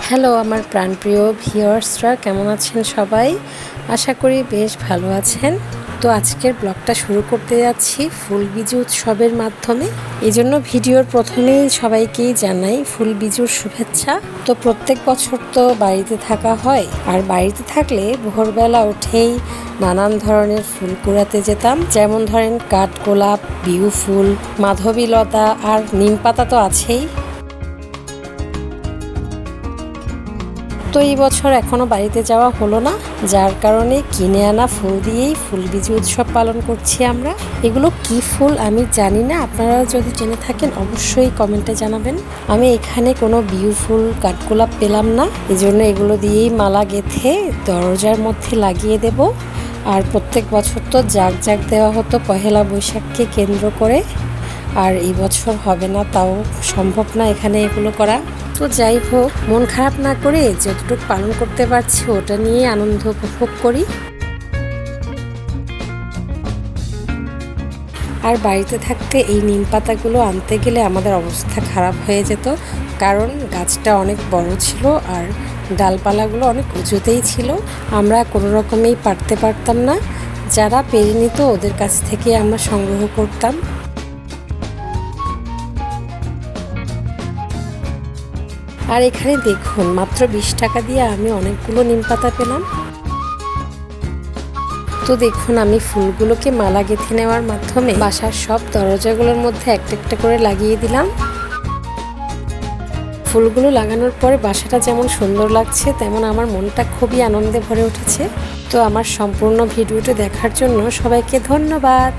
Hello আমার প্রাণপ্রিয় ভিউয়ার্সরা, কেমন আছেন সবাই? আশা করি বেশ ভালো আছেন। তো আজকের ব্লগটা শুরু করতে যাচ্ছি ফুলবিজু উৎসবের মাধ্যমে। এই জন্য ভিডিওর প্রথমেই সবাইকেই জানাই ফুলবিজুর শুভেচ্ছা। তো প্রত্যেক বছর তো বাড়িতে থাকা হয়, আর বাড়িতে থাকলে ভোরবেলা উঠেই নানান ধরনের ফুল কুড়াতে যেতাম। যেমন ধরেন কাঠগোলাপ, বিউ ফুল, মাধবীলতা আর নিম পাতা তো আছেই। তো এই বছর এখনও বাড়িতে যাওয়া হলো না, যার কারণে কিনে আনা ফুল দিয়েই ফুলবিজু উৎসব পালন করছি আমরা। এগুলো কি ফুল আমি জানি না, আপনারা যদি জেনে থাকেন অবশ্যই কমেন্টে জানাবেন। আমি এখানে কোনো বিউ ফুল, কাঠগোলাপ পেলাম না, এই জন্য এগুলো দিয়েই মালা গেঁথে দরজার মধ্যে লাগিয়ে দেব। আর প্রত্যেক বছর তো জাগ জাগ দেওয়া হতো পহেলা বৈশাখকে কেন্দ্র করে, আর এই বছর হবে না, তাও সম্ভব না এখানে এগুলো করা। তো যাই হোক, মন খারাপ না করে যতটুকু পালন করতে পারছি ওটা নিয়ে আনন্দ উপভোগ করি। আর বাড়িতে থাকতে এই নিম পাতাগুলো আনতে গেলে আমাদের অবস্থা খারাপ হয়ে যেত, কারণ গাছটা অনেক বড় ছিল আর ডালপালাগুলো অনেক উঁচুতেই ছিল। আমরা কোনো রকমেই পারতে পারতাম না, যারা পেরে নিত ওদের কাছ থেকে আমরা সংগ্রহ করতাম। আর এখানে দেখুন, মাত্র 20 টাকা দিয়ে আমি অনেকগুলো নিম পাতা পেলাম। তো দেখুন, আমি ফুলগুলোকে মালা গেঁথে নেওয়ার মাধ্যমে বাসার সব দরজাগুলোর মধ্যে একটা একটা করে লাগিয়ে দিলাম। ফুলগুলো লাগানোর পরে বাসাটা যেমন সুন্দর লাগছে, তেমন আমার মনটা খুবই আনন্দে ভরে উঠেছে। তো আমার সম্পূর্ণ ভিডিওটি দেখার জন্য সবাইকে ধন্যবাদ।